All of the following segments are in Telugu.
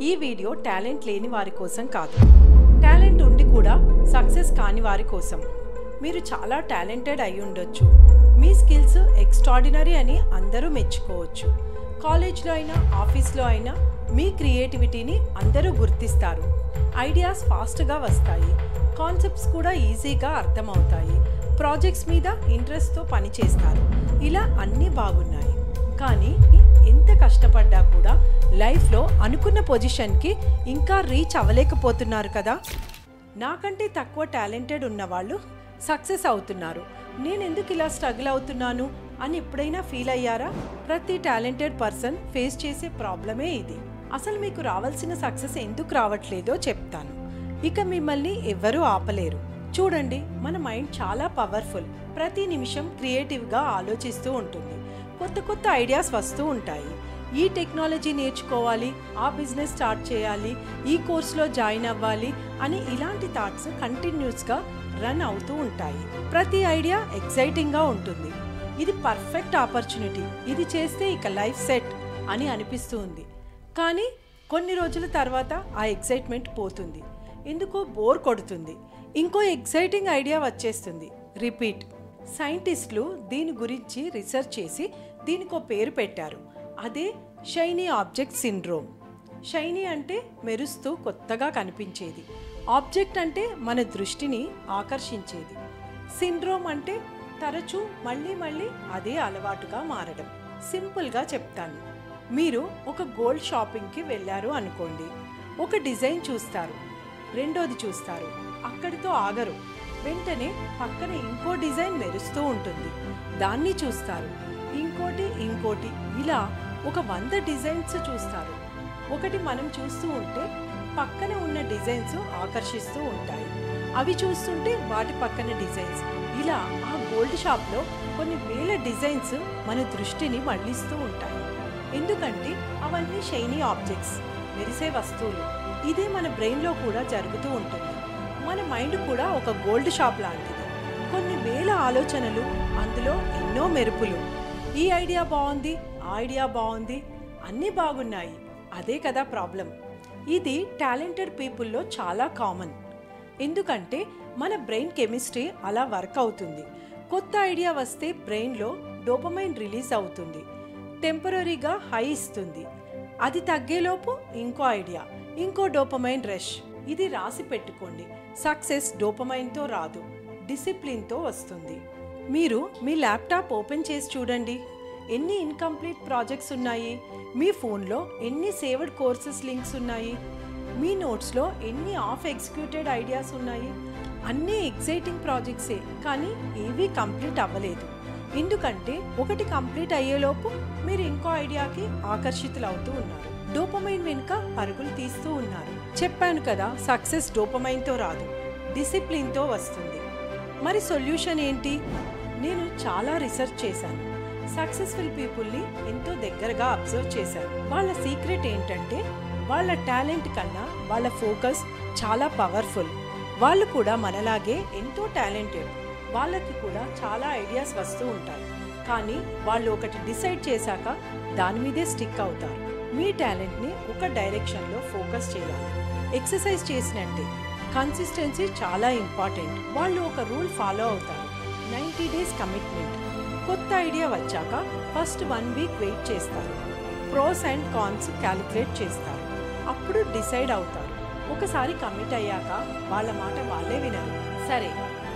ఈ వీడియో టాలెంట్ లేని వారి కోసం కాదు, టాలెంట్ ఉండి కూడా సక్సెస్ కాని వారి కోసం. మీరు చాలా టాలెంటెడ్ అయి ఉండొచ్చు, మీ స్కిల్స్ ఎక్స్ట్రాడినరీ అని అందరూ మెచ్చుకోవచ్చు. కాలేజ్లో అయినా ఆఫీస్లో అయినా మీ క్రియేటివిటీని అందరూ గుర్తిస్తారు. ఐడియాస్ ఫాస్ట్గా వస్తాయి, కాన్సెప్ట్స్ కూడా ఈజీగా అర్థమవుతాయి, ప్రాజెక్ట్స్ మీద ఇంట్రెస్ట్తో పనిచేస్తారు. ఇలా అన్నీ బాగున్నాయి. కానీ ఎంత కష్టపడ్డా కూడా లైఫ్లో అనుకున్న పొజిషన్కి ఇంకా రీచ్ అవ్వలేకపోతున్నారు కదా. నాకంటే తక్కువ టాలెంటెడ్ ఉన్నవాళ్ళు సక్సెస్ అవుతున్నారు, నేను ఎందుకు ఇలా స్ట్రగుల్ అవుతున్నాను అని ఎప్పుడైనా ఫీల్ అయ్యారా? ప్రతి టాలెంటెడ్ పర్సన్ ఫేస్ చేసే ప్రాబ్లమే ఇది. అసలు మీకు రావాల్సిన సక్సెస్ ఎందుకు రావట్లేదో చెప్తాను. ఇక మిమ్మల్ని ఎవ్వరూ ఆపలేరు. చూడండి, మన మైండ్ చాలా పవర్ఫుల్. ప్రతి నిమిషం క్రియేటివ్గా ఆలోచిస్తూ ఉంటుంది. కొత్త కొత్త ఐడియాస్ వస్తూ ఉంటాయి. ఈ టెక్నాలజీ నేర్చుకోవాలి, ఆ బిజినెస్ స్టార్ట్ చేయాలి, ఈ కోర్సులో జాయిన్ అవ్వాలి అని ఇలాంటి థాట్స్ కంటిన్యూస్గా రన్ అవుతూ ఉంటాయి. ప్రతి ఐడియా ఎక్సైటింగ్గా ఉంటుంది. ఇది పర్ఫెక్ట్ ఆపర్చునిటీ, ఇది చేస్తే ఇక లైఫ్ సెట్ అని అనిపిస్తూ ఉంది. కానీ కొన్ని రోజుల తర్వాత ఆ ఎక్సైట్మెంట్ పోతుంది, ఎందుకో బోర్ కొడుతుంది, ఇంకో ఎక్సైటింగ్ ఐడియా వచ్చేస్తుంది. రిపీట్. సైంటిస్టులు దీని గురించి రీసెర్చ్ చేసి దీనికో పేరు పెట్టారు. అదే షైనీ ఆబ్జెక్ట్ సిండ్రోమ్. షైనీ అంటే మెరుస్తూ కొత్తగా కనిపించేది, ఆబ్జెక్ట్ అంటే మన దృష్టిని ఆకర్షించేది, సిండ్రోమ్ అంటే తరచూ మళ్ళీ మళ్ళీ అదే అలవాటుగా మారడం. సింపుల్గా చెప్తాను. మీరు ఒక గోల్డ్ షాపింగ్కి వెళ్ళారు అనుకోండి. ఒక డిజైన్ చూస్తారు, రెండోది చూస్తారు, అక్కడితో ఆగరు. వెంటనే పక్కన ఇంకో డిజైన్ మెరుస్తూ ఉంటుంది, దాన్ని చూస్తారు, ఇంకోటి ఇలా ఒక 100 డిజైన్స్ చూస్తారు. ఒకటి మనం చూస్తూ ఉంటే పక్కన ఉన్న డిజైన్స్ ఆకర్షిస్తూ ఉంటాయి, అవి చూస్తుంటే వాటి పక్కన డిజైన్స్. ఇలా ఆ గోల్డ్ షాప్లో కొన్ని వేల డిజైన్స్ మన దృష్టిని మళ్లిస్తూ ఉంటాయి. ఎందుకంటే అవన్నీ షైనీ ఆబ్జెక్ట్స్, మెరిసే వస్తువులు. ఇదే మన బ్రెయిన్లో కూడా జరుగుతూ ఉంటుంది. మన మైండ్ కూడా ఒక గోల్డ్ షాప్ లాంటిది. కొన్ని వేల ఆలోచనలు, అందులో ఎన్నో మెరుపులు. ఈ ఐడియా బాగుంది, ఆ ఐడియా బాగుంది, అన్నీ బాగున్నాయి. అదే కదా ప్రాబ్లం. ఇది టాలెంటెడ్ పీపుల్లో చాలా కామన్. ఎందుకంటే మన బ్రెయిన్ కెమిస్ట్రీ అలా వర్క్ అవుతుంది. కొత్త ఐడియా వస్తే బ్రెయిన్లో డోపమైన్ రిలీజ్ అవుతుంది, టెంపరరీగా హై ఇస్తుంది. అది తగ్గేలోపు ఇంకో ఐడియా, ఇంకో డోపమైన్ రష్. ఇది రాసి పెట్టుకోండి. సక్సెస్ డోపమైన్తో రాదు, డిసిప్లిన్తో వస్తుంది. మీరు మీ ల్యాప్టాప్ ఓపెన్ చేసి చూడండి, ఎన్ని ఇన్కంప్లీట్ ప్రాజెక్ట్స్ ఉన్నాయి, మీ ఫోన్లో ఎన్ని సేవ్డ్ కోర్సెస్ లింక్స్ ఉన్నాయి, మీ నోట్స్లో ఎన్ని ఆఫ్ ఎగ్జిక్యూటెడ్ ఐడియాస్ ఉన్నాయి. అన్నీ ఎగ్జైటింగ్ ప్రాజెక్ట్సే, కానీ ఏవీ కంప్లీట్ అవ్వలేదు. ఎందుకంటే ఒకటి కంప్లీట్ అయ్యేలోపు మీరు ఇంకో ఐడియాకి ఆకర్షితులవుతూ ఉన్నారు, డోపమైన్ వెనుక పరుగులు తీస్తూ ఉన్నారు. చెప్పాను కదా, సక్సెస్ డోపమైన్తో రాదు, డిసిప్లిన్తో వస్తుంది. మరి సొల్యూషన్ ఏంటి? నేను చాలా రీసెర్చ్ చేశాను, సక్సెస్ఫుల్ పీపుల్ని ఎంతో దగ్గరగా అబ్జర్వ్ చేశాను. వాళ్ళ సీక్రెట్ ఏంటంటే వాళ్ళ టాలెంట్ కన్నా వాళ్ళ ఫోకస్ చాలా పవర్ఫుల్. వాళ్ళు కూడా మనలాగే ఎంతో టాలెంటెడ్, వాళ్ళకి కూడా చాలా ఐడియాస్ వస్తూ ఉంటాయి. కానీ వాళ్ళు ఒకటి డిసైడ్ చేశాక దాని మీదే స్టిక్ అవుతారు. మీ టాలెంట్ని ఒక డైరెక్షన్లో ఫోకస్ చేయాలి. ఎక్సర్సైజ్ చేసినట్టే కన్సిస్టెన్సీ చాలా ఇంపార్టెంట్. వాళ్ళు ఒక రూల్ ఫాలో అవుతారు, 90 డేస్ కమిట్మెంట్. కొత్త ఐడియా వచ్చాక ఫస్ట్ 1 వీక్ వెయిట్ చేస్తారు, ప్రోస్ అండ్ కాన్స్ క్యాలిక్యులేట్ చేస్తారు, అప్పుడు డిసైడ్ అవుతారు. ఒకసారి కమిట్ అయ్యాక వాళ్ళ మాట వాళ్ళే వినరు. సరే,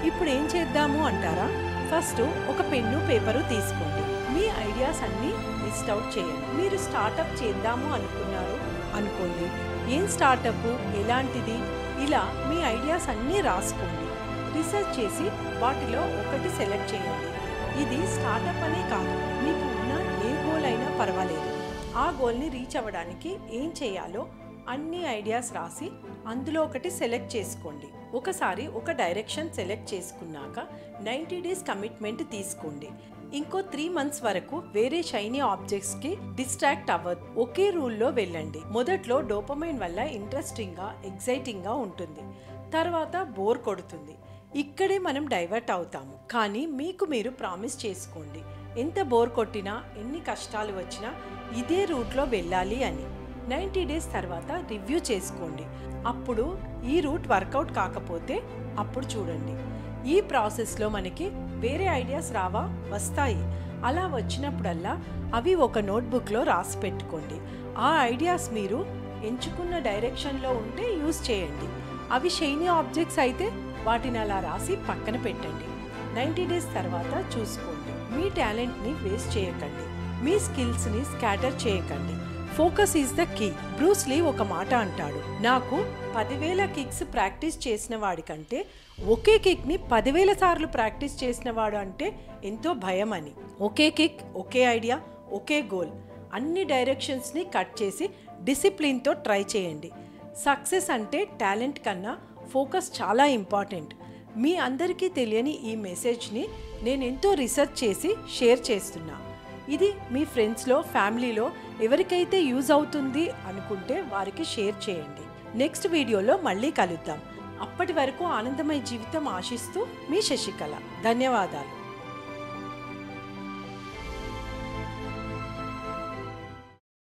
ఇప్పుడు ఏం చేద్దాము అంటారా? ఫస్ట్ ఒక పెన్ను పేపరు తీసుకోండి. మీ ఐడియాస్ అన్నీ లిస్ట్ అవుట్ చేయండి. మీరు స్టార్టప్ చేద్దాము అనుకున్నారు అనుకోండి, ఏం స్టార్టప్, ఎలాంటిది, ఇలా మీ ఐడియాస్ అన్నీ రాసుకోండి. రీసెర్చ్ చేసి వాటిలో ఒకటి సెలెక్ట్ చేయండి. ఇది స్టార్టప్ అనే కాదు, మీకు ఉన్న ఏ గోల్ అయినా పర్వాలేదు. ఆ గోల్ని రీచ్ అవ్వడానికి ఏం చేయాలో అన్ని ఐడియాస్ రాసి అందులో ఒకటి సెలెక్ట్ చేసుకోండి. ఒకసారి ఒక డైరెక్షన్ సెలెక్ట్ చేసుకున్నాక 90 డేస్ కమిట్మెంట్ తీసుకోండి. ఇంకో 3 మంత్స్ వరకు వేరే షైనీ ఆబ్జెక్ట్స్కి డిస్ట్రాక్ట్ అవ్వద్దు. ఒకే రూల్లో వెళ్ళండి. మొదట్లో డోపమైన్ వల్ల ఇంట్రెస్టింగ్గా, ఎగ్జైటింగ్గా ఉంటుంది, తర్వాత బోర్ కొడుతుంది. ఇక్కడే మనం డైవర్ట్ అవుతాము. కానీ మీకు మీరు ప్రామిస్ చేసుకోండి, ఎంత బోర్ కొట్టినా, ఎన్ని కష్టాలు వచ్చినా ఇదే రూట్లో వెళ్ళాలి అని. 90 డేస్ తర్వాత రివ్యూ చేసుకోండి. అప్పుడు ఈ రూట్ వర్కౌట్ కాకపోతే అప్పుడు చూడండి. ఈ ప్రాసెస్లో మనకి వేరే ఐడియాస్ రావా? వస్తాయి. అలా వచ్చినప్పుడల్లా అవి ఒక నోట్బుక్లో రాసి పెట్టుకోండి. ఆ ఐడియాస్ మీరు ఎంచుకున్న డైరెక్షన్లో ఉంటే యూజ్ చేయండి. అవి షైనీ ఆబ్జెక్ట్స్ అయితే వాటిని అలా రాసి పక్కన పెట్టండి. 90 డేస్ తర్వాత చూసుకోండి. మీ టాలెంట్ని వేస్ట్ చేయకండి. మీ స్కిల్స్ని స్కాటర్ చేయకండి. Focus is the key. Bruce Lee ఒక మాట అంటాడు, నాకు 10,000 కిక్స్ ప్రాక్టీస్ చేసిన వాడికంటే ఒకే కిక్ని 10,000 సార్లు ప్రాక్టీస్ చేసిన వాడు అంటే ఎంతో భయం అని. ఒకే కిక్, ఒకే ఐడియా, ఒకే గోల్. అన్ని డైరెక్షన్స్ని కట్ చేసి డిసిప్లిన్తో ట్రై చేయండి. సక్సెస్ అంటే టాలెంట్ కన్నా ఫోకస్ చాలా ఇంపార్టెంట్. మీ అందరికీ తెలియని ఈ మెసేజ్ని నేను ఎంతో రీసెర్చ్ చేసి షేర్ చేస్తున్నా. ఇది మీ ఫ్రెండ్స్లో, ఫ్యామిలీలో ఎవరికైతే యూజ్ అవుతుంది అనుకుంటే వారికి షేర్ చేయండి. నెక్స్ట్ వీడియోలో మళ్ళీ కలుద్దాం. అప్పటి వరకు ఆనందమయ జీవితం ఆశిస్తూ మీ శశికళ. ధన్యవాదాలు.